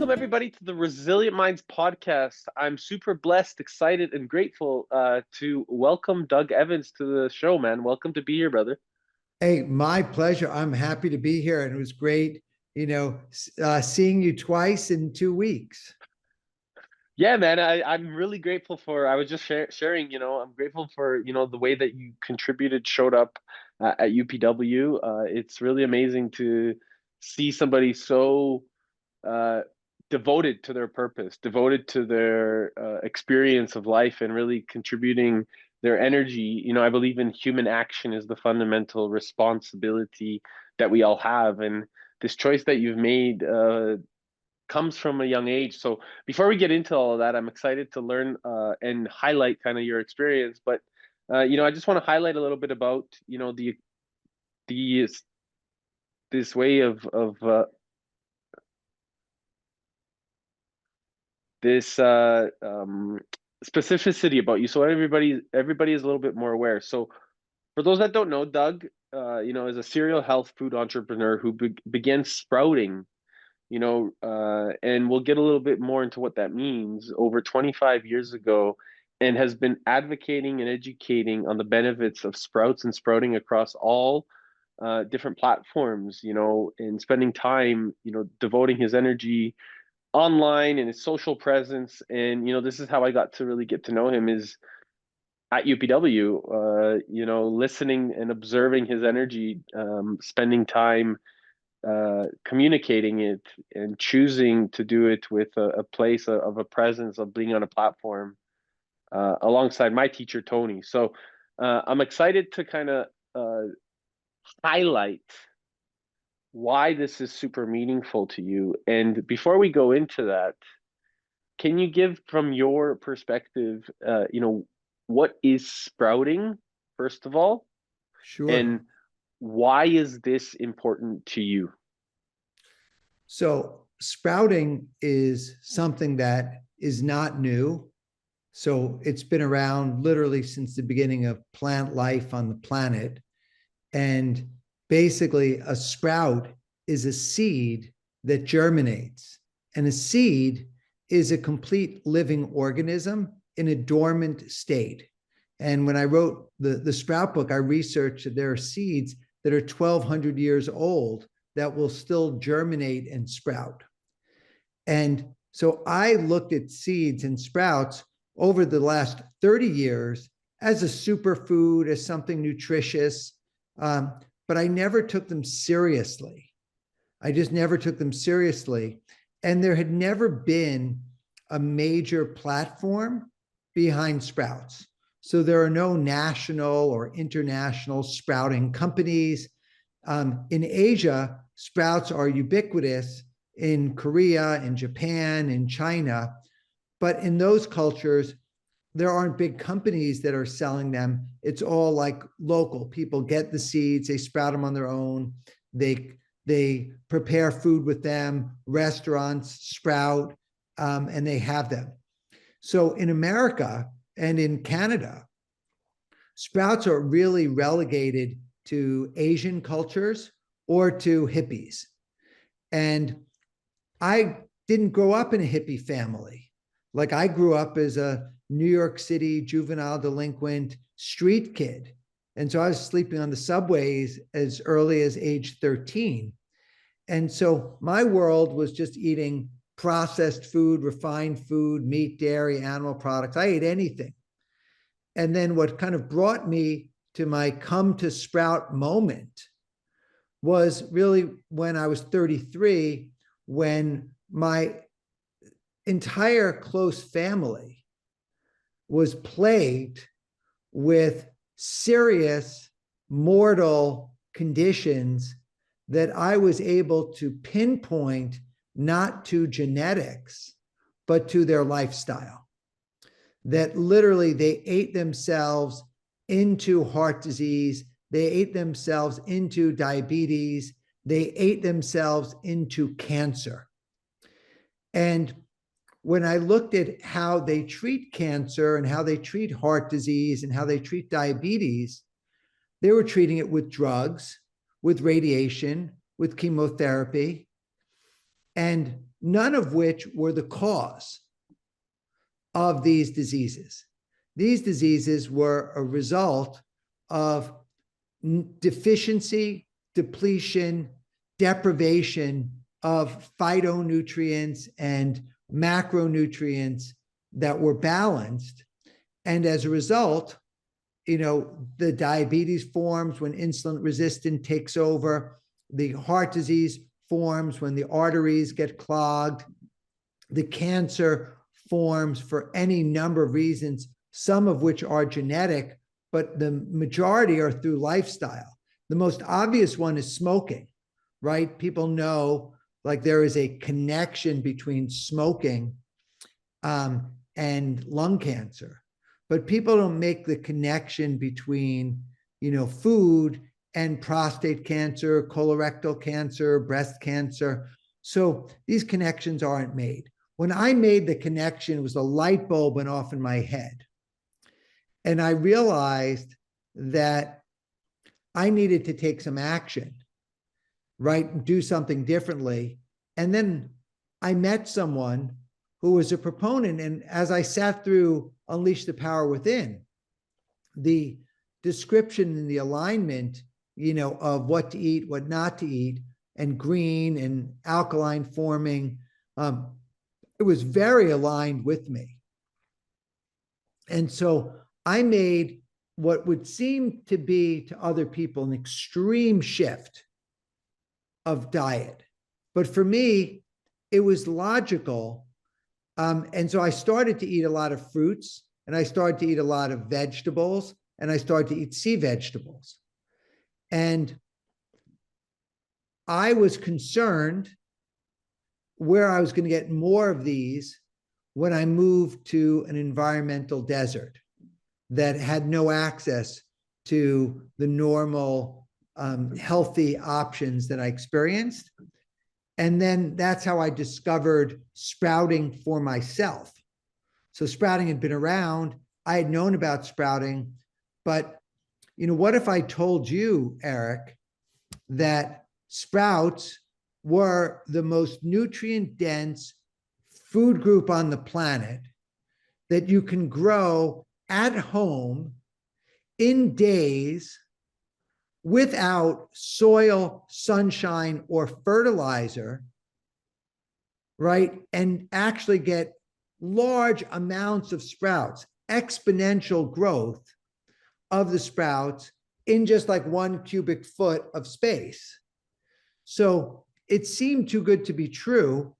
Welcome, everybody, to the Resilient Minds podcast. I'm super blessed, excited, and grateful to welcome Doug Evans to the show, man. Welcome to be here, brother. Hey, my pleasure. I'm happy to be here. And it was great, seeing you twice in 2 weeks. Yeah, man, I'm really grateful for, I was just sharing, I'm grateful for, the way that you contributed, showed up at UPW. It's really amazing to see somebody so uh, devoted to their purpose, devoted to their experience of life, and really contributing their energy. I believe in human action is the fundamental responsibility that we all have, and this choice that you've made comes from a young age. So before we get into all of that, I'm excited to learn and highlight kind of your experience. But I just want to highlight a little bit about the this way of this specificity about you, so everybody is a little bit more aware. So for those that don't know, Doug, is a serial health food entrepreneur who began sprouting, and we'll get a little bit more into what that means, over 25 years ago, and has been advocating and educating on the benefits of sprouts and sprouting across all different platforms, and spending time, devoting his energy online and his social presence. And this is how I got to really get to know him, is at UPW, listening and observing his energy, spending time communicating it, and choosing to do it with a place of a presence of being on a platform alongside my teacher Tony. So I'm excited to kind of highlight why this is super meaningful to you. And before we go into that, can you give, from your perspective, what is sprouting, first of all, Sure. and why is this important to you? So, sprouting is something that is not new. So, it's been around literally since the beginning of plant life on the planet. And basically, a sprout is a seed that germinates. And a seed is a complete living organism in a dormant state. And when I wrote the sprout book, I researched that there are seeds that are 1,200 years old that will still germinate and sprout. And so I looked at seeds and sprouts over the last 30 years as a superfood, as something nutritious, but I never took them seriously. I just never took them seriously. And there had never been a major platform behind sprouts. So there are no national or international sprouting companies. In Asia, sprouts are ubiquitous in Korea, in Japan, in China. But in those cultures, there aren't big companies that are selling them. It's all like local. People get the seeds, they sprout them on their own. They prepare food with them. Restaurants sprout, and they have them. So in America and in Canada, sprouts are really relegated to Asian cultures or to hippies. And I didn't grow up in a hippie family. Like, I grew up as a New York City juvenile delinquent street kid. And so I was sleeping on the subways as early as age 13. And so my world was just eating processed food, refined food, meat, dairy, animal products. I ate anything. And then what kind of brought me to my come to sprout moment was really when I was 33, when my entire close family was plagued with serious mortal conditions that I was able to pinpoint not to genetics, but to their lifestyle. That literally they ate themselves into heart disease, they ate themselves into diabetes, they ate themselves into cancer. And when I looked at how they treat cancer and how they treat heart disease and how they treat diabetes, they were treating it with drugs, with radiation, with chemotherapy. And none of which were the cause of these diseases. These diseases were a result of deficiency, depletion, deprivation of phytonutrients and macronutrients that were balanced. And as a result, the diabetes forms when insulin resistance takes over, the heart disease forms when the arteries get clogged, the cancer forms for any number of reasons, some of which are genetic, but the majority are through lifestyle. The most obvious one is smoking, right? People know like there is a connection between smoking and lung cancer, but people don't make the connection between, food and prostate cancer, colorectal cancer, breast cancer. So these connections aren't made. When I made the connection, it was a light bulb went off in my head. And I realized that I needed to take some action, right? Do something differently. And then I met someone who was a proponent. And as I sat through Unleash the Power Within, the description and the alignment, of what to eat, what not to eat, and green and alkaline forming, it was very aligned with me. And so I made what would seem to be to other people an extreme shift of diet. But for me, it was logical. And so I started to eat a lot of fruits, and I started to eat a lot of vegetables, and I started to eat sea vegetables. And I was concerned where I was going to get more of these when I moved to an environmental desert that had no access to the normal healthy options that I experienced. And then that's how I discovered sprouting for myself. So sprouting had been around. I had known about sprouting, but what if I told you, Eric, that sprouts were the most nutrient dense food group on the planet that you can grow at home in days without soil, sunshine, or fertilizer, right? And actually get large amounts of sprouts, exponential growth of the sprouts in just like 1 cubic foot of space. So it seemed too good to be true.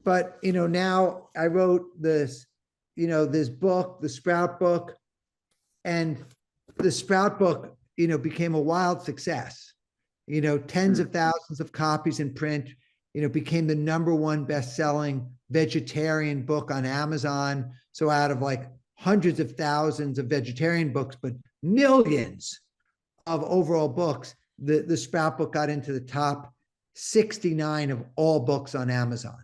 But, now I wrote this, this book, the Sprout book, and the Sprout book, became a wild success. Tens of thousands of copies in print, became the #1 best-selling vegetarian book on Amazon. So out of like hundreds of thousands of vegetarian books, but millions of overall books, the Sprout book got into the top 69 of all books on Amazon.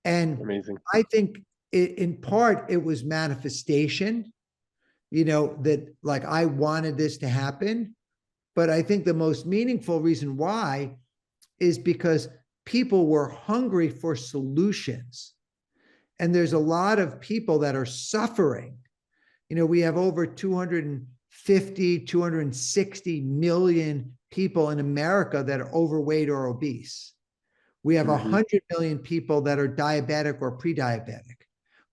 And Amazing. I think in part it was manifestation, that like I wanted this to happen. But I think the most meaningful reason why is because people were hungry for solutions. And there's a lot of people that are suffering. We have over 250, 260 million people in America that are overweight or obese. We have 100 million people that are diabetic or pre-diabetic.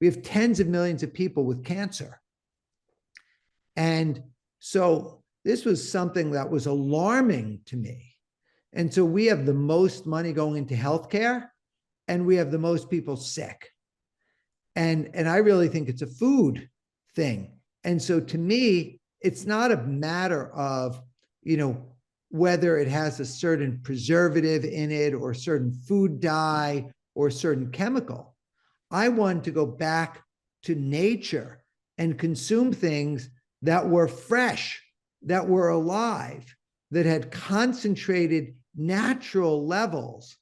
We have tens of millions of people with cancer. And so this was something that was alarming to me. And so we have the most money going into healthcare, and we have the most people sick. And I really think it's a food thing. And so to me, it's not a matter of, whether it has a certain preservative in it or certain food dye or certain chemical. I wanted to go back to nature and consume things that were fresh, that were alive, that had concentrated natural levels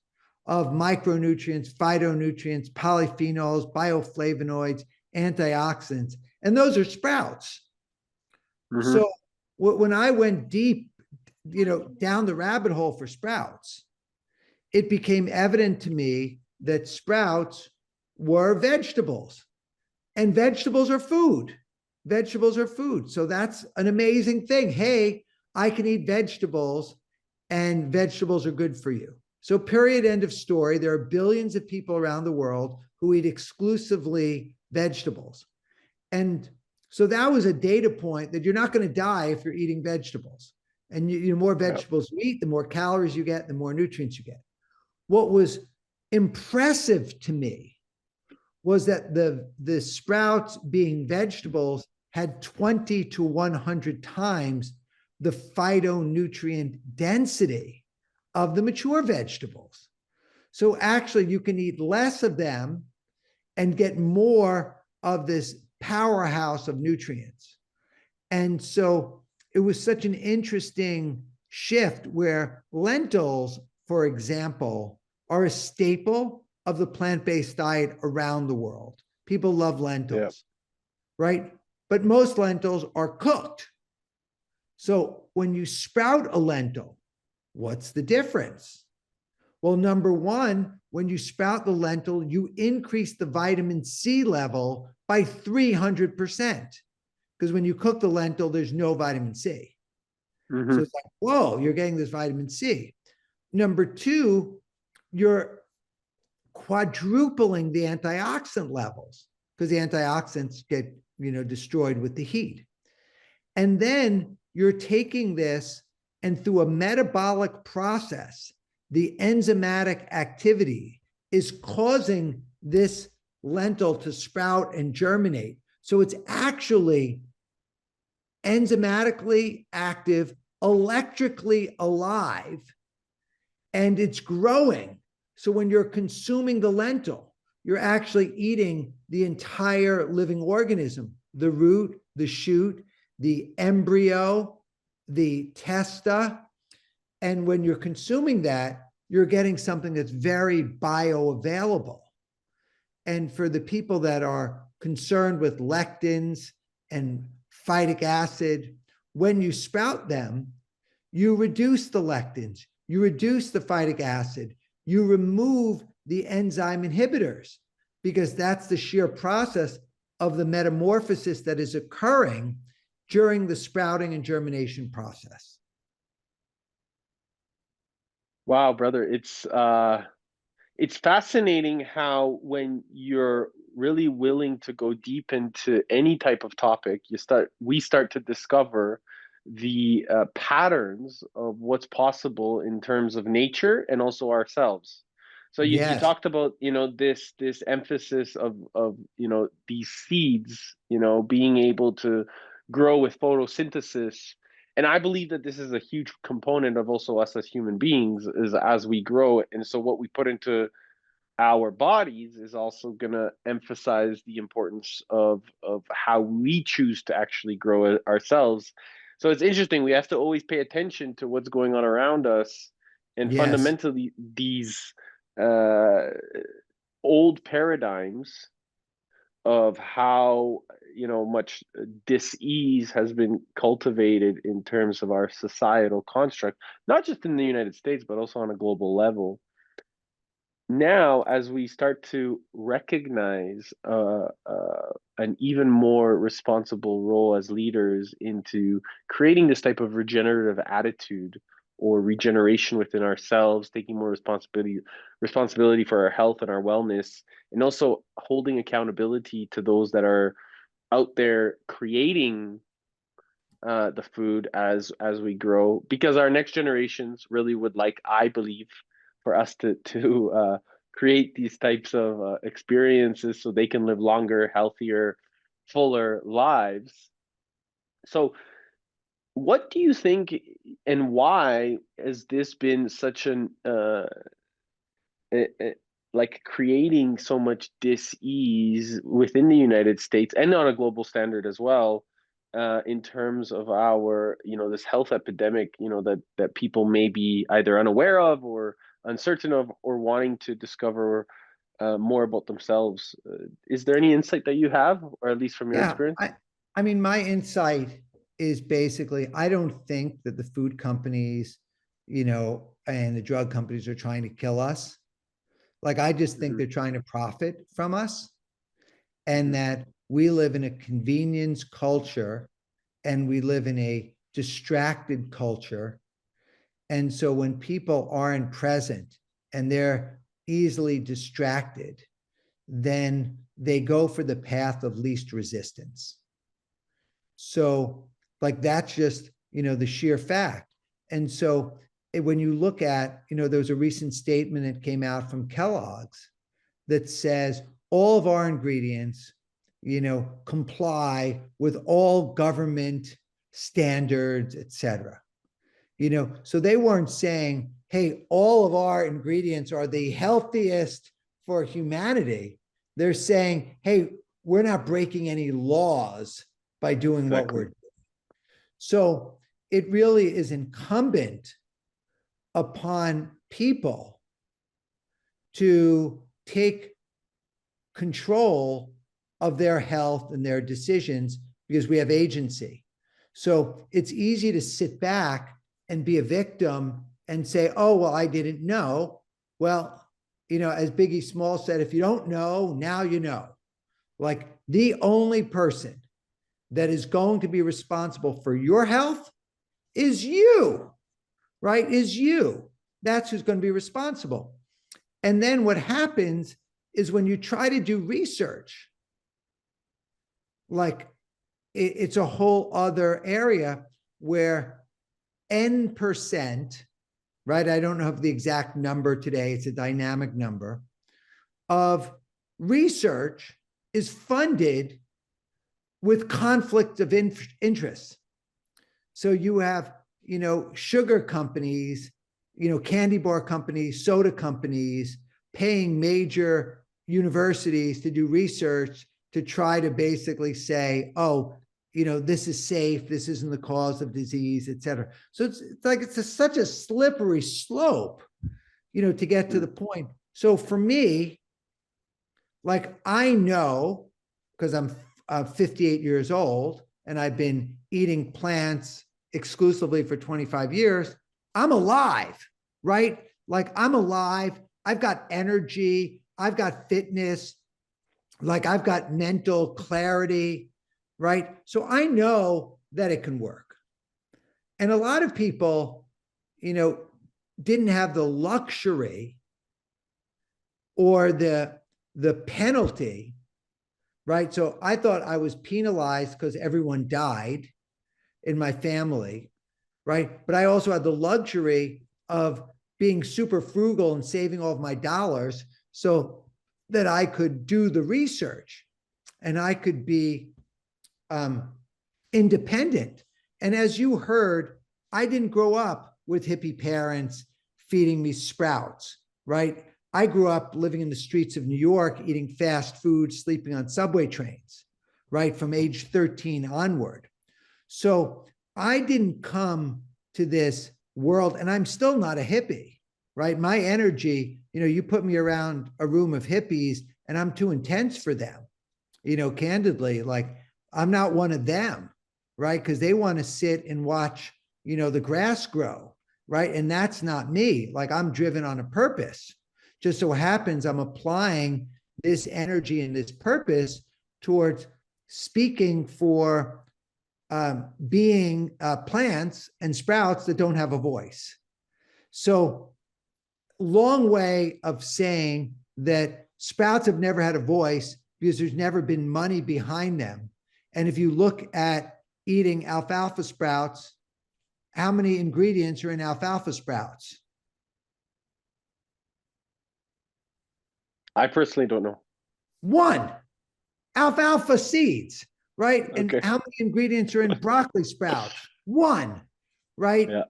of micronutrients, phytonutrients, polyphenols, bioflavonoids, antioxidants. And those are sprouts. So when I went deep, down the rabbit hole for sprouts, it became evident to me that sprouts were vegetables, and vegetables are food. Vegetables are food. So that's an amazing thing. Hey, I can eat vegetables and vegetables are good for you. So, period, end of story. There are billions of people around the world who eat exclusively vegetables. And so that was a data point that you're not going to die if you're eating vegetables. And the more Yeah. vegetables you eat, the more calories you get, the more nutrients you get. What was impressive to me was that the sprouts being vegetables had 20 to 100 times the phytonutrient density of the mature vegetables. So actually, you can eat less of them and get more of this powerhouse of nutrients. And so it was such an interesting shift where lentils, for example, are a staple of the plant-based diet around the world. People love Yeah. lentils, right? But most lentils are cooked. So when you sprout a lentil, what's the difference? Well, number one, when you sprout the lentil, you increase the vitamin C level by 300%. Because when you cook the lentil, there's no vitamin C. So Hmm. it's like, whoa, you're getting this vitamin C. Number two, you're quadrupling the antioxidant levels because the antioxidants get, destroyed with the heat. And then you're taking this and through a metabolic process, the enzymatic activity is causing this lentil to sprout and germinate. So it's actually enzymatically active, electrically alive, and it's growing. So when you're consuming the lentil, you're actually eating the entire living organism, the root, the shoot, the embryo, the testa. And when you're consuming that, you're getting something that's very bioavailable. And for the people that are concerned with lectins and phytic acid, when you sprout them, you reduce the lectins, you reduce the phytic acid, you remove the enzyme inhibitors, because that's the sheer process of the metamorphosis that is occurring during the sprouting and germination process. Wow, brother, it's fascinating how when you're really willing to go deep into any type of topic, we start to discover the patterns of what's possible in terms of nature and also ourselves. So you Yes, talked about, this emphasis of these seeds, being able to grow with photosynthesis. And I believe that this is a huge component of also us as human beings is as we grow. And so what we put into our bodies is also going to emphasize the importance of how we choose to actually grow ourselves. So it's interesting. We have to always pay attention to what's going on around us, and yes, fundamentally, these uh, old paradigms of how much dis-ease has been cultivated in terms of our societal construct, not just in the United States but also on a global level. Now, as we start to recognize an even more responsible role as leaders into creating this type of regenerative attitude or regeneration within ourselves, taking more responsibility for our health and our wellness, and also holding accountability to those that are out there creating the food as we grow, because our next generations really would like, I believe, for us to create these types of experiences so they can live longer, healthier, fuller lives. So what do you think, and why has this been such an uh, like creating so much dis-ease within the United States and on a global standard as well, in terms of our, this health epidemic, that people may be either unaware of or uncertain of or wanting to discover more about themselves. Is there any insight that you have, or at least from your yeah. experience? I mean, my insight is basically, I don't think that the food companies, and the drug companies are trying to kill us. Like, I just think Mhm. they're trying to profit from us, and that we live in a convenience culture and we live in a distracted culture. And so when people aren't present and they're easily distracted, then they go for the path of least resistance. So, like, that's just, the sheer fact. And so when you look at, there was a recent statement that came out from Kellogg's that says all of our ingredients, comply with all government standards, et cetera. So they weren't saying, hey, all of our ingredients are the healthiest for humanity. They're saying, hey, we're not breaking any laws by doing what we're Exactly. doing. So it really is incumbent upon people to take control of their health and their decisions, because we have agency. So it's easy to sit back and be a victim and say, oh, well, I didn't know. Well, as Biggie Small said, if you don't know, now you know. Like, the only person that is going to be responsible for your health is you, right? Is you. That's who's going to be responsible. And then what happens is, when you try to do research, like, it's a whole other area where N%, right? I don't know the exact number today, it's a dynamic number, of research is funded with conflict of interest. So you have, sugar companies, candy bar companies, soda companies paying major universities to do research to try to basically say, oh, this is safe, this isn't the cause of disease, et cetera. So it's like, such a slippery slope, to get to the point. So for me, like, I know, because I'm 58 years old and I've been eating plants exclusively for 25 years, I'm alive, right? Like, I'm alive. I've got energy. I've got fitness. Like, I've got mental clarity, right? So I know that it can work. And a lot of people, didn't have the luxury or the penalty, right? So I thought I was penalized because everyone died in my family, right? But I also had the luxury of being super frugal and saving all of my dollars so that I could do the research and I could be independent. And as you heard, I didn't grow up with hippie parents feeding me sprouts, right? I grew up living in the streets of New York, eating fast food, sleeping on subway trains, right? From age 13 onward. So I didn't come to this world, and I'm still not a hippie, right? My energy, you put me around a room of hippies and I'm too intense for them, candidly. Like, I'm not one of them, right? Because they want to sit and watch, the grass grow, right? And that's not me. Like, I'm driven on a purpose. Just so happens I'm applying this energy and this purpose towards speaking for being plants and sprouts that don't have a voice. So, long way of saying that sprouts have never had a voice because there's never been money behind them. And if you look at eating alfalfa sprouts, how many ingredients are in alfalfa sprouts? I personally don't know. One, alfalfa seeds, right? And Okay. how many ingredients are in broccoli sprouts? One, right? Yeah.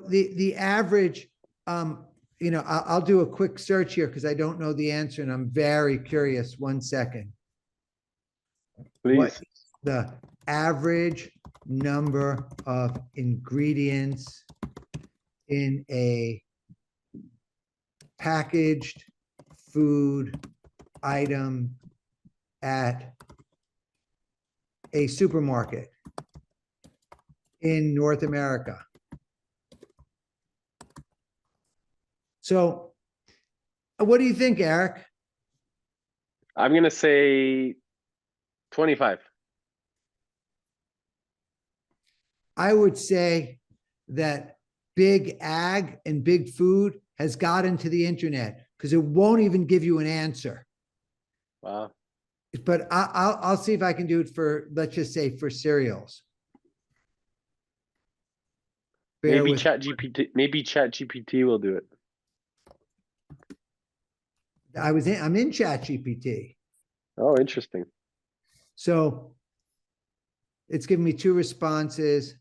The average, I'll do a quick search here because I don't know the answer and I'm very curious. 1 second. What Please. is the average number of ingredients in a packaged food item at a supermarket in North America? So What do you think, Eric? I'm gonna say 25. I would say that big ag and big food has got into the internet because it won't even give you an answer. Wow. But I'll see if I can do it for, let's just say, for cereals. Bear Maybe with. Chat GPT will do it. I'm in Chat GPT. Oh, interesting. So it's giving me two responses.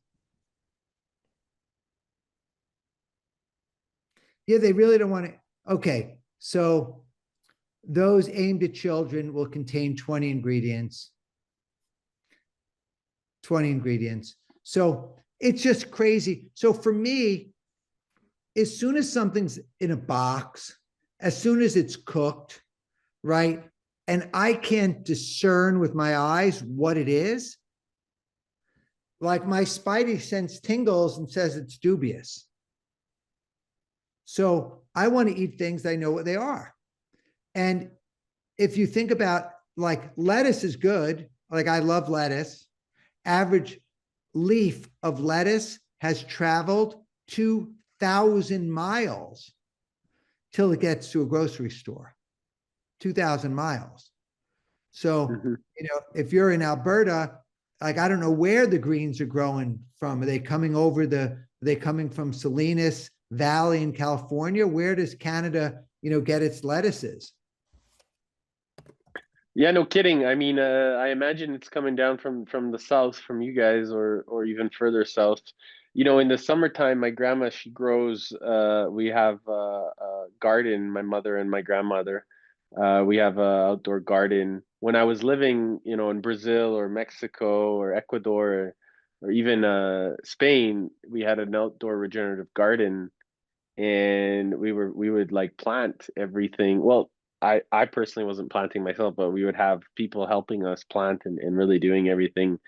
Yeah, they really don't want to. Okay. So those aimed at children will contain 20 ingredients. 20 ingredients. So it's just crazy. So for me, as soon as something's in a box, as soon as it's cooked, right? And I can't discern with my eyes what it is, like my spidey sense tingles and says it's dubious. So I want to eat things I know what they are. And if you think about, like, lettuce is good, like I love lettuce. Average leaf of lettuce has traveled 2,000 miles till it gets to a grocery store. 2,000 miles. So, Hmm. if you're in Alberta, like, I don't know where the greens are growing from. Are they coming from Salinas Valley in California? Where does Canada, get its lettuces? Yeah, no kidding. I mean, I imagine it's coming down from the south, from you guys, or even further south. In the summertime, my grandma, she grows. We have a garden. My mother and my grandmother. We have a outdoor garden. When I was living, in Brazil or Mexico or Ecuador or even Spain, we had an outdoor regenerative garden, and we would like plant everything. Well, I personally wasn't planting myself, but we would have people helping us plant and really doing everything.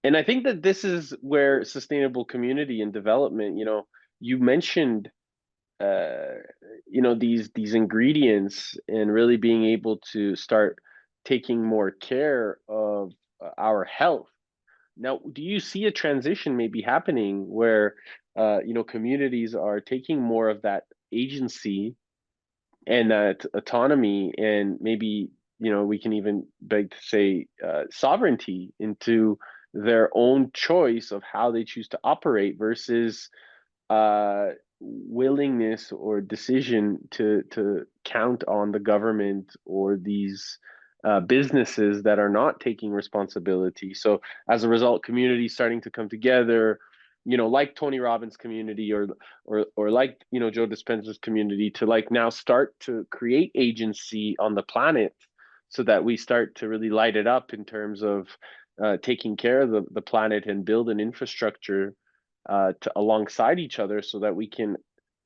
And I think that this is where sustainable community and development, you mentioned these ingredients and really being able to start taking more care of our health. Now, do you see a transition maybe happening where communities are taking more of that agency and that autonomy, and maybe we can even beg to say sovereignty into their own choice of how they choose to operate versus uh, willingness or decision to count on the government or these businesses that are not taking responsibility. So as a result, communities starting to come together, like Tony Robbins' community or like Joe Dispenza's community, to like now start to create agency on the planet, so that we start to really light it up in terms of taking care of the planet and build an infrastructure alongside each other, so that we can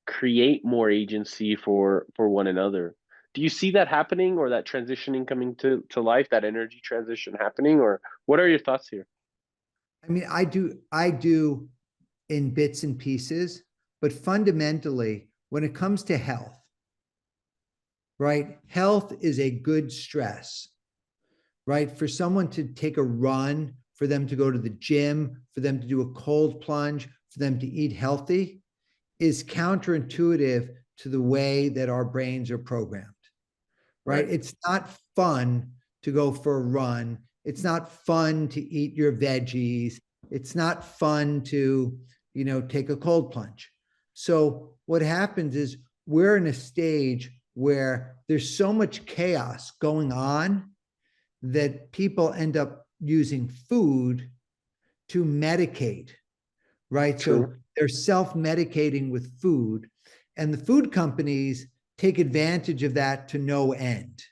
create more agency for one another. Do you see that happening, or that transitioning coming to life, that energy transition happening, or what are your thoughts here? I mean, I do in bits and pieces, but fundamentally, when it comes to health, right? Health is a good stress, right? For someone to take a run, for them to go to the gym, for them to do a cold plunge, for them to eat healthy is counterintuitive to the way that our brains are programmed, right? Right. It's not fun to go for a run. It's not fun to eat your veggies. It's not fun to, take a cold plunge. So what happens is we're in a stage where there's so much chaos going on that people end up using food to medicate, right? So True. they're self-medicating with food, and the food companies take advantage of that to no end,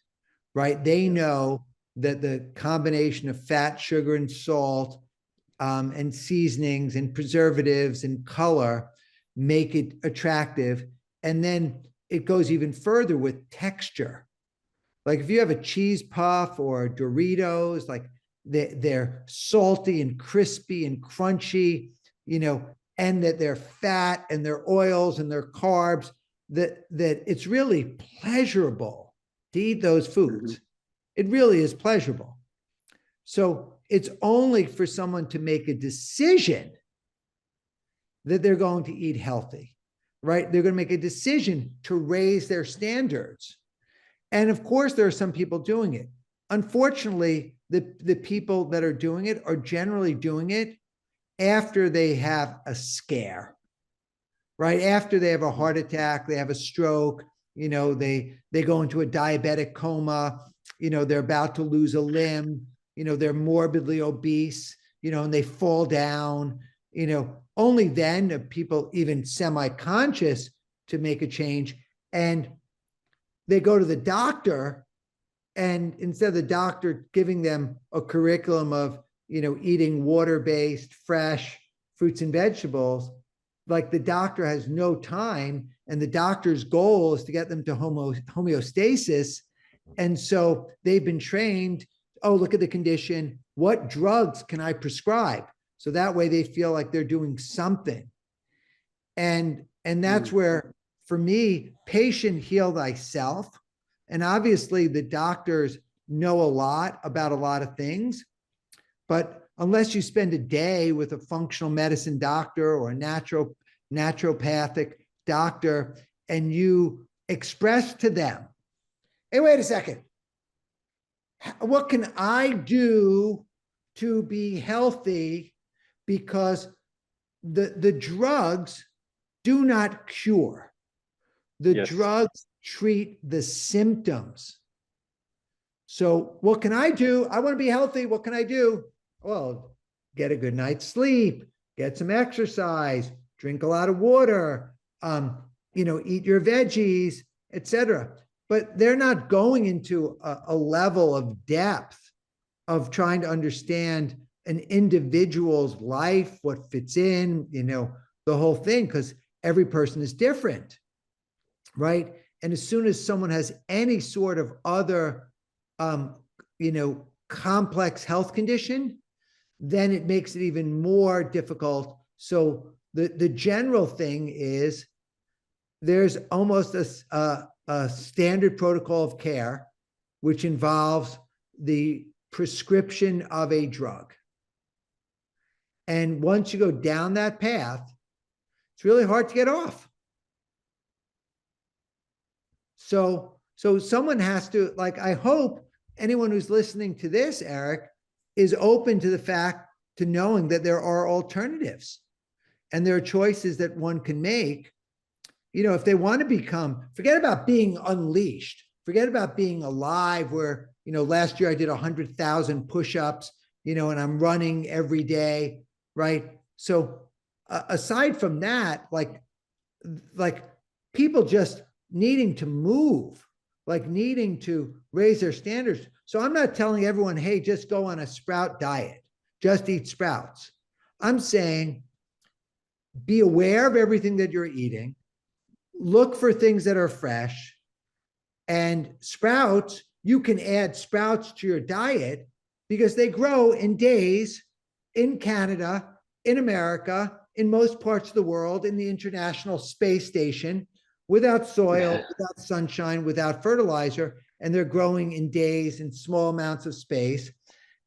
right? They Yeah. know that the combination of fat, sugar, and salt, and seasonings and preservatives and color make it attractive. And then it goes even further with texture. Like if you have a cheese puff or Doritos, like they're salty and crispy and crunchy, and that they're fat and they're oils and they're carbs. that it's really pleasurable to eat those Hmm. foods. It really is pleasurable. So it's only for someone to make a decision that they're going to eat healthy, right? They're going to make a decision to raise their standards. And of course, there are some people doing it. Unfortunately, the people that are doing it are generally doing it after they have a scare, right? After they have a heart attack, they have a stroke, they go into a diabetic coma, they're about to lose a limb, they're morbidly obese, and they fall down, only then are people even semi-conscious to make a change. And they go to the doctor, and instead of the doctor giving them a curriculum of, eating water-based, fresh fruits and vegetables, like the doctor has no time, and the doctor's goal is to get them to homeostasis. And so they've been trained, oh, look at the condition. What drugs can I prescribe? So that way they feel like they're doing something. And that's Mm. where, for me, patient heal thyself. And obviously the doctors know a lot about a lot of things, but unless you spend a day with a functional medicine doctor or a naturopathic doctor, and you express to them, hey, wait a second, what can I do to be healthy? Because the drugs do not cure. The Yes. drugs treat the symptoms. So what can I do? I want to be healthy. What can I do? Well, get a good night's sleep, get some exercise, drink a lot of water, eat your veggies, etc. But they're not going into a level of depth of trying to understand an individual's life, what fits in, the whole thing, because every person is different, right? And as soon as someone has any sort of other, um, complex health condition, then it makes it even more difficult. So the general thing is there's almost a standard protocol of care, which involves the prescription of a drug. And once you go down that path, it's really hard to get off. So someone has to, like, I hope anyone who's listening to this, Eric, is open to the fact, to knowing that there are alternatives and there are choices that one can make. If they want to become, forget about being unleashed, forget about being alive, where, last year I did 100,000 push-ups, and I'm running every day, right? So aside from that, like people just needing to move, like needing to raise their standards. So I'm not telling everyone, hey, just go on a sprout diet, just eat sprouts. I'm saying be aware of everything that you're eating, look for things that are fresh, and sprouts, you can add sprouts to your diet because they grow in days in Canada, in America, in most parts of the world, in the International Space Station, without soil, without sunshine, without fertilizer, and they're growing in days in small amounts of space.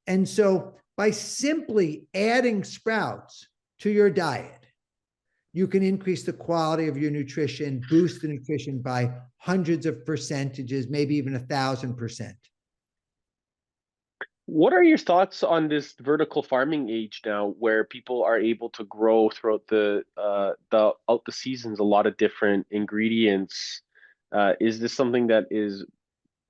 And so by simply adding sprouts to your diet, you can increase the quality of your nutrition, boost the nutrition by hundreds of percentages, maybe even 1,000%. What are your thoughts on this vertical farming age now, where people are able to grow throughout the seasons a lot of different ingredients? Is this something that is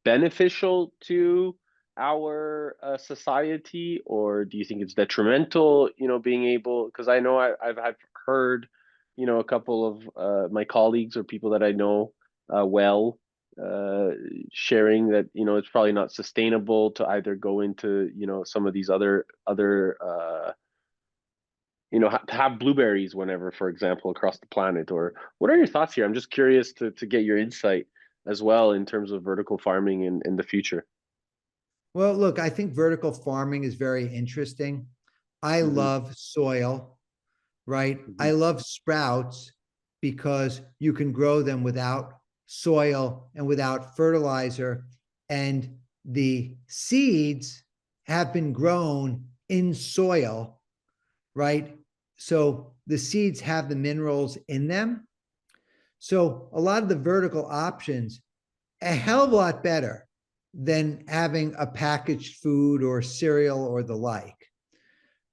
beneficial to our society, or do you think it's detrimental? Being able, because I know I've heard, a couple of my colleagues or people that I know well, uh, sharing that it's probably not sustainable to either go into some of these other to have blueberries whenever, for example, across the planet. Or what are your thoughts here? I'm just curious to get your insight as well in terms of vertical farming in the future. Well, look, I think vertical farming is very interesting. I Hmm. love soil, right? Hmm. I love sprouts because you can grow them without soil and without fertilizer. And the seeds have been grown in soil, right? So the seeds have the minerals in them. So a lot of the vertical options, a hell of a lot better than having a packaged food or cereal or the like.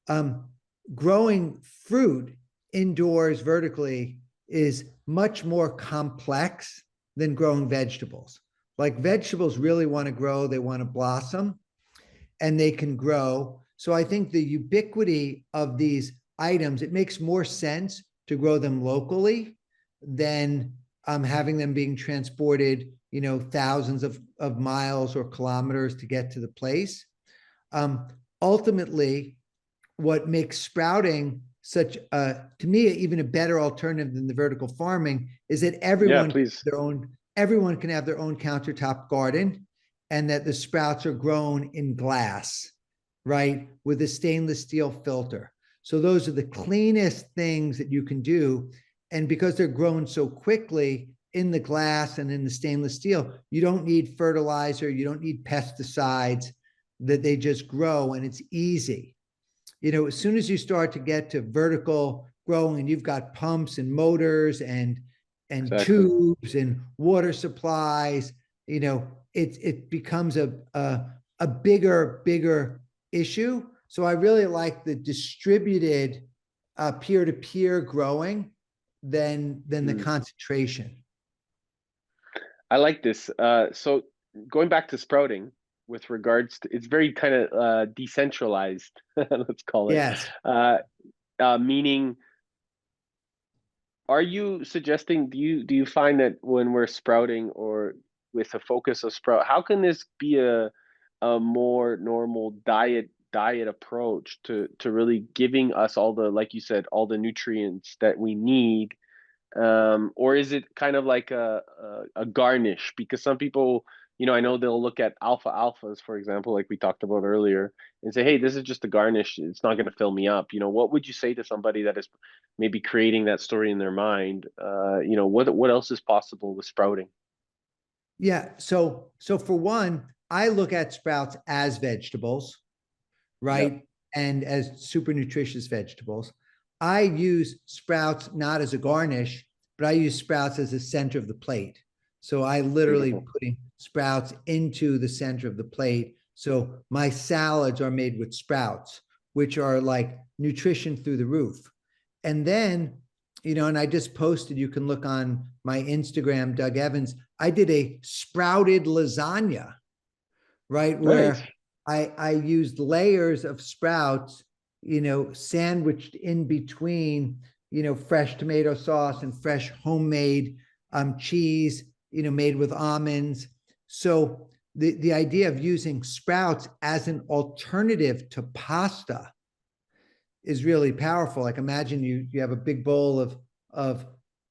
Um, Growing fruit indoors vertically is much more complex than growing vegetables. Like vegetables really want to grow, they want to blossom, and they can grow. So I think the ubiquity of these items, it makes more sense to grow them locally than having them being transported, thousands of miles or kilometers to get to the place. Ultimately, what makes sprouting such to me even a better alternative than the vertical farming is that Yeah, please. everyone can have their own countertop garden, and that the sprouts are grown in glass, right, with a stainless steel filter. So those are the cleanest things that you can do. And because they're grown so quickly in the glass and in the stainless steel, you don't need fertilizer, you don't need pesticides, that they just grow and it's easy. As soon as you start to get to vertical growing and you've got pumps and motors and Exactly. tubes and water supplies, it becomes a bigger issue. So I really like the distributed peer-to-peer growing than the Mm. concentration. I like this. So going back to sprouting, with regards to, it's very kind of decentralized, let's call it. Yes. Uh, Meaning, are you suggesting, do you find that when we're sprouting or with a focus of sprout, how can this be a more normal diet approach to really giving us all the, like you said, all the nutrients that we need, or is it kind of like a garnish? Because some people, I know they'll look at alphas, for example, like we talked about earlier, and say, "Hey, this is just a garnish. It's not going to fill me up." What would you say to somebody that is maybe creating that story in their mind? What else is possible with sprouting? Yeah. So for one, I look at sprouts as vegetables, Yep. right? And as super nutritious vegetables. I use sprouts not as a garnish, but I use sprouts as the center of the plate. So I literally Beautiful. putting sprouts into the center of the plate. So my salads are made with sprouts, which are like nutrition through the roof. And then, and I just posted, you can look on my Instagram, Doug Evans. I did a sprouted lasagna, right? Nice. Where I used layers of sprouts, sandwiched in between, fresh tomato sauce and fresh homemade cheese, made with almonds. So the idea of using sprouts as an alternative to pasta is really powerful. Like imagine you have a big bowl of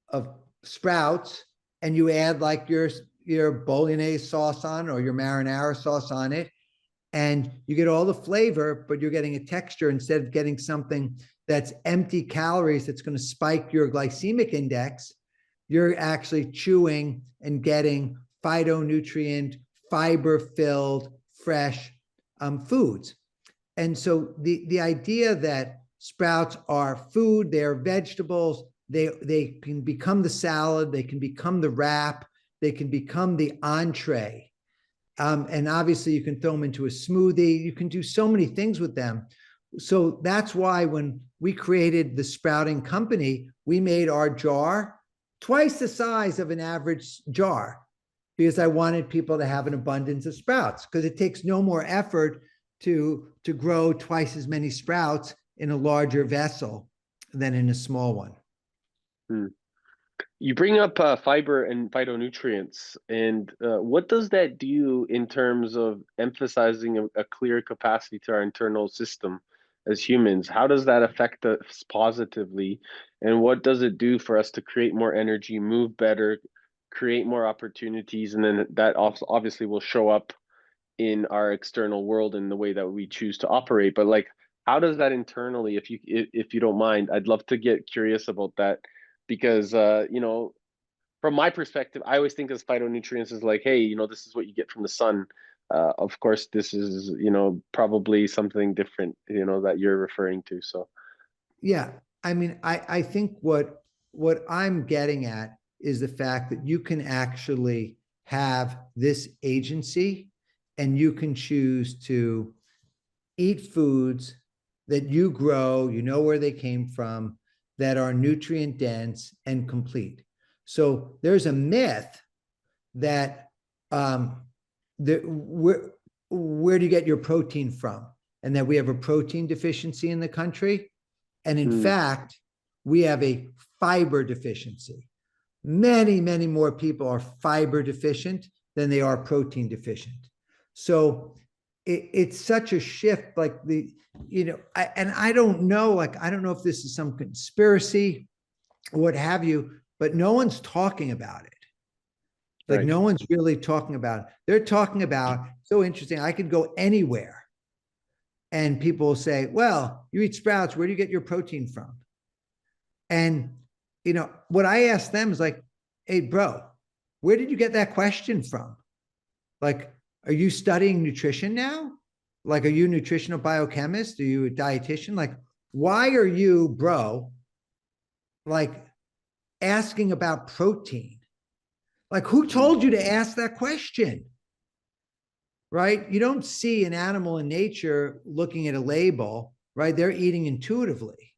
of sprouts and you add like your bolognese sauce on or your marinara sauce on it, and you get all the flavor, but you're getting a texture instead of getting something that's empty calories that's going to spike your glycemic index. You're actually chewing and getting phytonutrient, fiber filled, fresh foods. And so the idea that sprouts are food, they're vegetables, they can become the salad, they can become the wrap, they can become the entree. And obviously, you can throw them into a smoothie. You can do so many things with them. So that's why when we created the sprouting company, we made our jar twice the size of an average jar because I wanted people to have an abundance of sprouts because it takes no more effort to grow twice as many sprouts in a larger vessel than in a small one. Hmm. You bring up fiber and phytonutrients, and what does that do in terms of emphasizing a clear capacity to our internal system as humans? How does that affect us positively, and what does it do for us to create more energy, move better, create more opportunities, and then that also obviously will show up in our external world in the way that we choose to operate. But like, how does that internally, if you don't mind, I'd love to get curious about that. because from my perspective, I always think of phytonutrients as like, hey, this is what you get from the sun. Of course, this is, probably something different, that you're referring to. So, Yeah. I mean, I think what I'm getting at is the fact that you can actually have this agency and you can choose to eat foods that you grow, you know where they came from, that are nutrient dense and complete. So there's a myth that um, where do you get your protein from? And that we have a protein deficiency in the country. And in mm, fact, we have a fiber deficiency. Many, many more people are fiber deficient than they are protein deficient. So it's such a shift, like and I don't know, I don't know if this is some conspiracy or what have you, but no one's talking about it. Like right. no one's really talking about it. They're talking about, so interesting. I could go anywhere and people will say, well, you eat sprouts. Where do you get your protein from? And, what I ask them is like, hey, bro, where did you get that question from? Like, are you studying nutrition now? Like, are you a nutritional biochemist? Are you a dietitian? Like, why are you, bro, like asking about protein? Like, who Mm, told you to ask that question? Right? You don't see an animal in nature looking at a label, right? They're eating intuitively,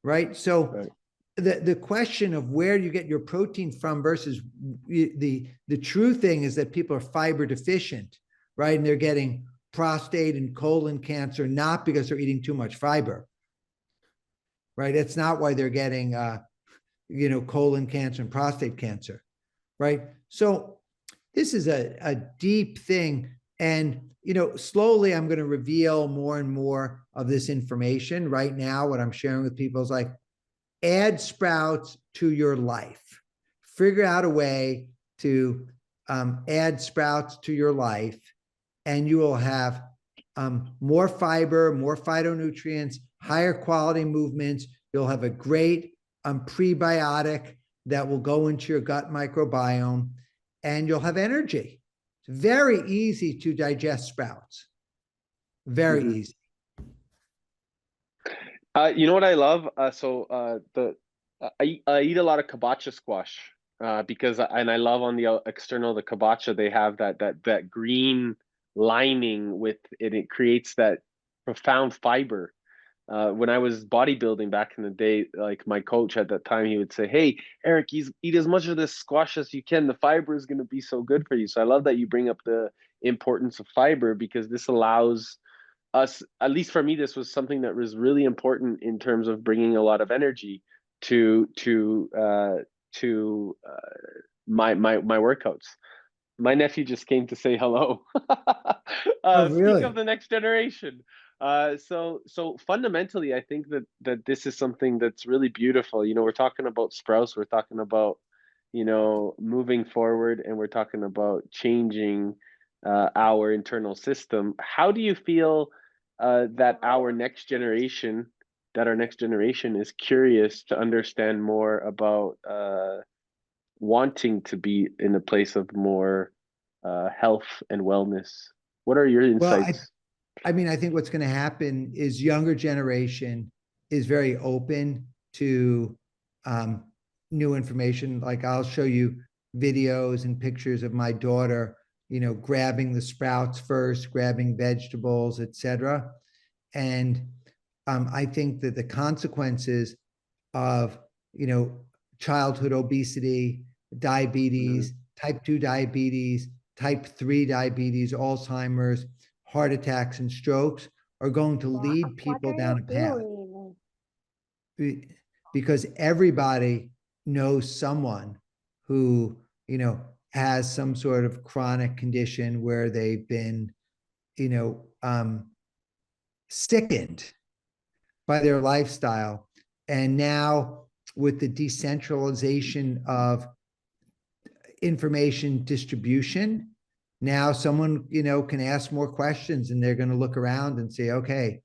right? So right. the question of where you get your protein from versus the true thing is that people are fiber deficient, right? And they're getting prostate and colon cancer not because they're eating too much fiber, right? That's not why they're getting colon cancer and prostate cancer, right? So this is a deep thing. And, slowly I'm going to reveal more and more of this information. Right now, what I'm sharing with people is like, add sprouts to your life. Figure out a way to add sprouts to your life, and you will have more fiber, more phytonutrients, higher quality movements. You'll have a great prebiotic that will go into your gut microbiome, and you'll have energy. It's very easy to digest sprouts. Very Mhm. easy. You know what I love? I eat a lot of kabocha squash and I love on the external the kabocha they have that green lining with it. It creates that profound fiber. When I was bodybuilding back in the day, like my coach at that time, he would say, "Hey, Eric, eat as much of this squash as you can. The fiber is going to be so good for you." So I love that you bring up the importance of fiber because this allows us, at least for me, this was something that was really important in terms of bringing a lot of energy to my workouts. My nephew just came to say hello. Oh, Speak really? of the next generation. So fundamentally, I think that this is something that's really beautiful. We're talking about sprouts, we're talking about moving forward, and we're talking about changing our internal system. How do you feel that our next generation is curious to understand more about wanting to be in a place of more health and wellness? What are your Well, insights? I mean, I think what's going to happen is younger generation is very open to um, new information. Like I'll show you videos and pictures of my daughter, grabbing the sprouts first, grabbing vegetables, etc. And I think that the consequences of childhood obesity, Mhm. diabetes, type 2 diabetes, type 3 diabetes, Alzheimer's, heart attacks, and strokes are going to lead What people are you down a path doing? because everybody knows someone who, has some sort of chronic condition where they've been, you know, um, sickened by their lifestyle. And now, with the decentralization of information distribution, now someone, can ask more questions and they're going to look around and say, okay,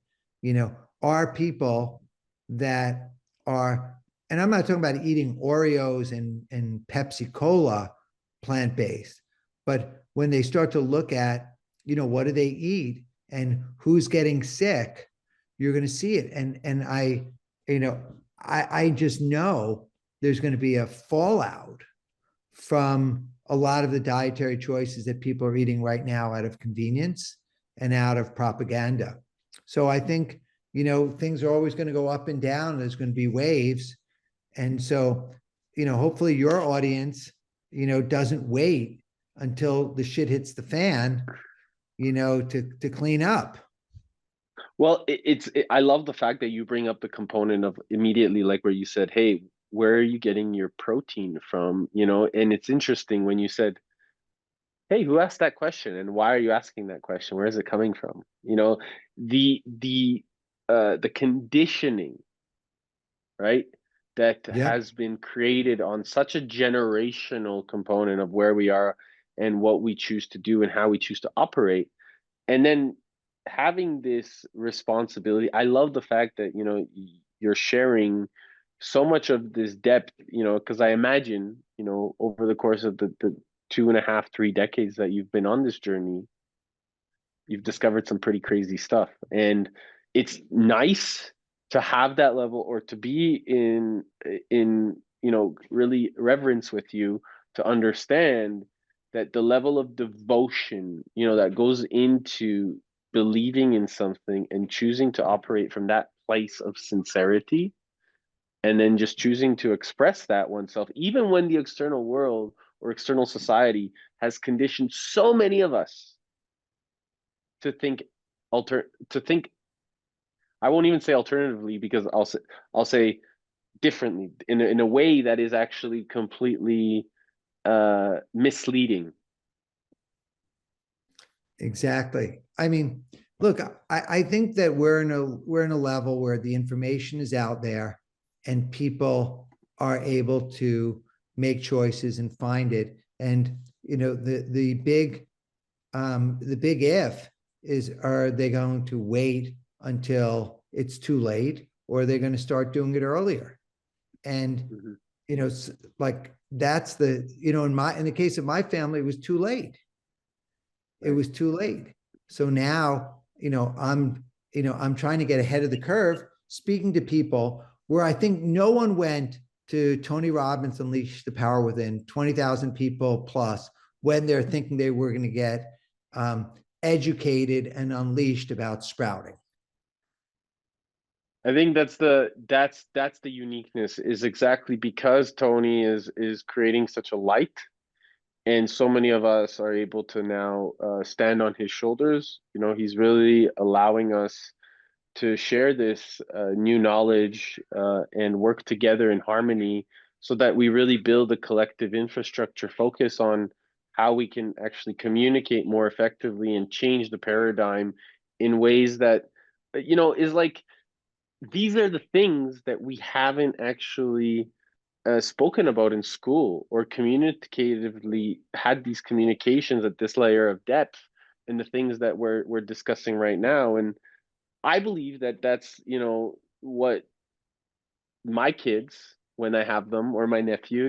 are people that are and I'm not talking about eating Oreos and Pepsi Cola plant-based, but when they start to look at, what do they eat and who's getting sick, you're going to see it. And you know, I just know there's going to be a fallout from a lot of the dietary choices that people are eating right now out of convenience and out of propaganda. So I think, things are always going to go up and down. There's going to be waves. And so, hopefully your audience, doesn't wait until the shit hits the fan, to clean up. Well, I love the fact that you bring up the component of immediately, like where you said, "Hey, where are you getting your protein from?" And it's interesting when you said, "Hey, who asked that question, and why are you asking that question? Where is it coming from?" The conditioning, right, that Yep. has been created on such a generational component of where we are and what we choose to do and how we choose to operate. And then having this responsibility, I love the fact that, you're sharing so much of this depth, because I imagine, over the course of the 2.5, 3 decades that you've been on this journey, you've discovered some pretty crazy stuff. And it's nice to have that level, or to be in really reverence with you, to understand that the level of devotion that goes into believing in something and choosing to operate from that place of sincerity, and then just choosing to express that oneself, even when the external world or external society has conditioned so many of us to think to think, I won't even say alternatively, because I'll say differently, in a way that is actually completely misleading. Exactly. I mean, look, I think that we're in a level where the information is out there and people are able to make choices and find it. And the big if is, are they going to wait until it's too late, or are they going to start doing it earlier? And Mhm. like that's in the case of my family, it was too late. It Right. was too late. So now, I'm trying to get ahead of the curve, speaking to people where I think no one went to Tony Robbins Unleash the Power Within, 20,000 people plus, when they're thinking they were going to get educated and unleashed about sprouting. I think that's the uniqueness, is exactly because Tony is creating such a light, and so many of us are able to now stand on his shoulders. He's really allowing us to share this new knowledge and work together in harmony, so that we really build a collective infrastructure focus on how we can actually communicate more effectively and change the paradigm in ways that is like, these are the things that we haven't actually spoken about in school, or communicatively had these communications at this layer of depth, and the things that we're discussing right now. And I believe that that's what my kids, when I have them, or my nephew,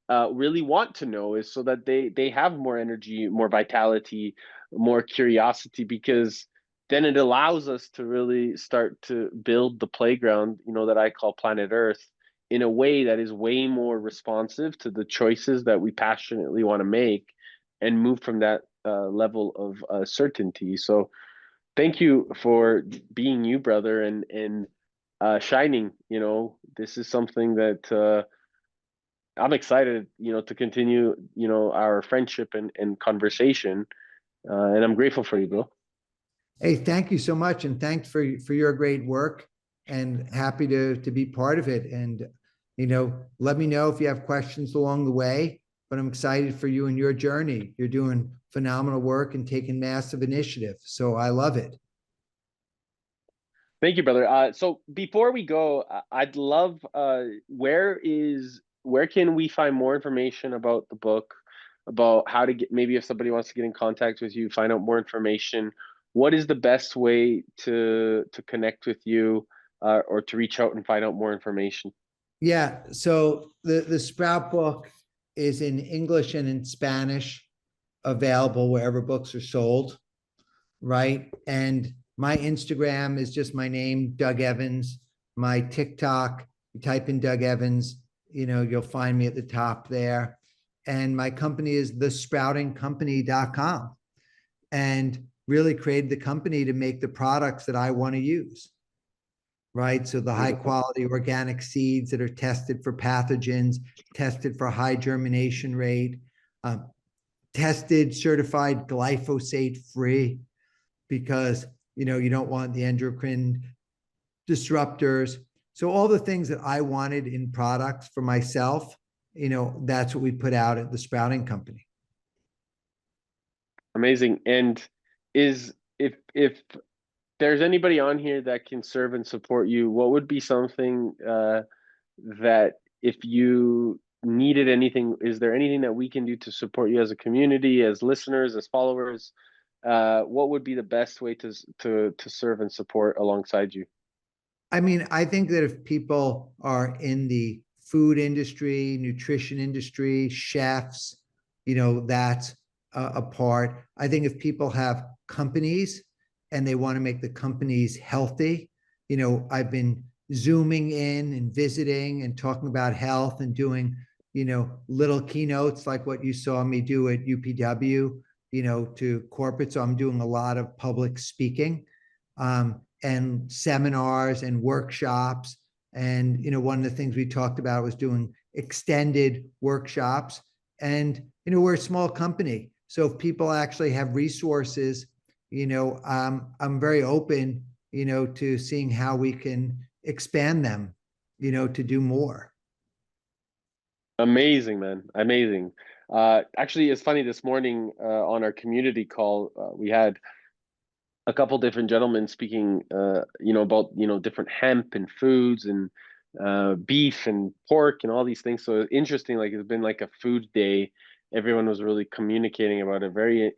really want to know, is so that they have more energy, more vitality, more curiosity, because then it allows us to really start to build the playground, that I call planet Earth, in a way that is way more responsive to the choices that we passionately want to make, and move from that level of certainty. So thank you for being you, brother, and shining. This is something that I'm excited, to continue, our friendship and conversation. And I'm grateful for you, bro. Hey, thank you so much, and thanks for your great work, and happy to be part of it. And let me know if you have questions along the way. But I'm excited for you and your journey. You're doing phenomenal work and taking massive initiative. So I love it. Thank you, brother. So before we go, I'd love, where can we find more information about the book, about how to get, maybe if somebody wants to get in contact with you, find out more information, what is the best way to connect with you, or to reach out and find out more information? Yeah. So the Sprout book is in English and in Spanish, available wherever books are sold, right? And my Instagram is just my name, Doug Evans. My TikTok, you type in Doug Evans, you'll find me at the top there. And my company is thesproutingcompany.com, and really created the company to make the products that I want to use, right? So the high Beautiful. quality organic seeds that are tested for pathogens, tested for high germination rate, uh, tested, certified glyphosate free, because you don't want the endocrine disruptors. So all the things that I wanted in products for myself, that's what we put out at the Sprouting Company. Amazing. And is if there's anybody on here that can serve and support you, what would be something that if you needed anything, is there anything that we can do to support you as a community, as listeners, as followers? What would be the best way to serve and support alongside you? I mean, I think that if people are in the food industry, nutrition industry, chefs, that's a part. I think if people have companies and they want to make the companies healthy, I've been Zooming in and visiting and talking about health and doing, little keynotes like what you saw me do at UPW, to corporate. So I'm doing a lot of public speaking. And seminars and workshops. And, one of the things we talked about was doing extended workshops. And, we're a small company. So if people actually have resources, I'm very open, to seeing how we can expand them, to do more. Amazing, man. Amazing. Actually, it's funny, this morning on our community call, we had a couple different gentlemen speaking, about, different hemp and foods and beef and pork and all these things. So interesting, like it's been like a food day. Everyone was really communicating about a very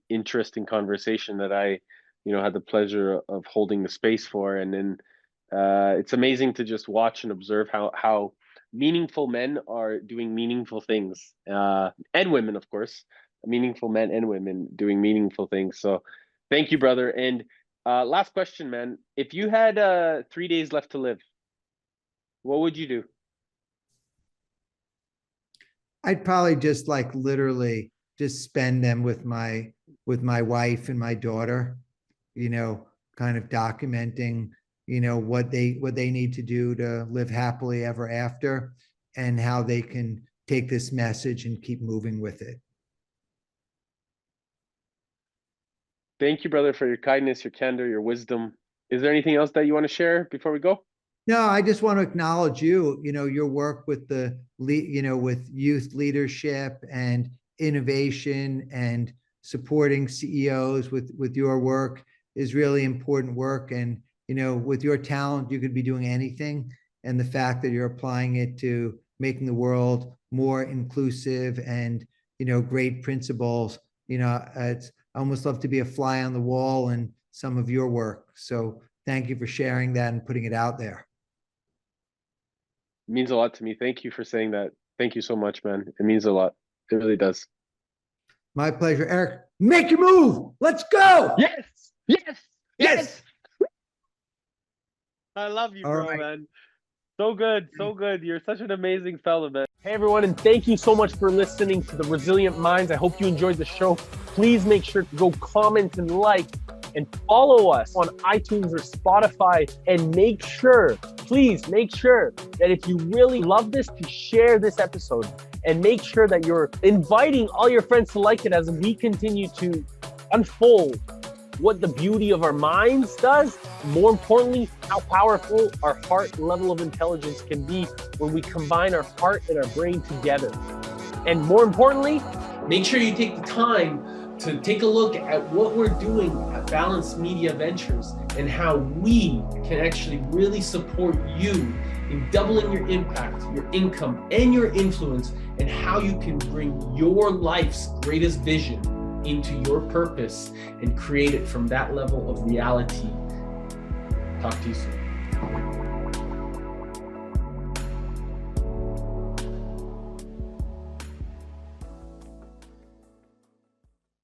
interesting conversation that I, had the pleasure of holding the space for. And then it's amazing to just watch and observe how meaningful men are doing meaningful things, and women, of course, meaningful men and women doing meaningful things. So thank you, brother. And last question, man. If you had 3 days left to live, what would you do? I'd probably just like literally just spend them with my wife and my daughter, kind of documenting, what they need to do to live happily ever after, and how they can take this message and keep moving with it. Thank you, brother, for your kindness, your candor, your wisdom. Is there anything else that you want to share before we go? No, I just want to acknowledge your work with with youth leadership and innovation, and supporting CEOs with your work is really important work. And, with your talent, you could be doing anything. And the fact that you're applying it to making the world more inclusive and, great principles, it's, I almost love to be a fly on the wall in some of your work. So thank you for sharing that and putting it out there. It means a lot to me. Thank you for saying that. Thank you so much, man. It means a lot. It really does. My pleasure, Eric. Make your move. Let's go. Yes. Yes. Yes. I love you, All bro, right. man. So good. So good. You're such an amazing fella, man. Hey, everyone, and thank you so much for listening to The Resilient Minds. I hope you enjoyed the show. Please make sure to go comment and like and follow us on iTunes or Spotify. And make sure, please make sure that if you really love this, to share this episode. And make sure that you're inviting all your friends to like it as we continue to unfold what the beauty of our minds does. More importantly, how powerful our heart level of intelligence can be when we combine our heart and our brain together. And more importantly, make sure you take the time to take a look at what we're doing at Balanced Media Ventures and how we can actually really support you in doubling your impact, your income, and your influence, and how you can bring your life's greatest vision into your purpose and create it from that level of reality. Talk to you soon.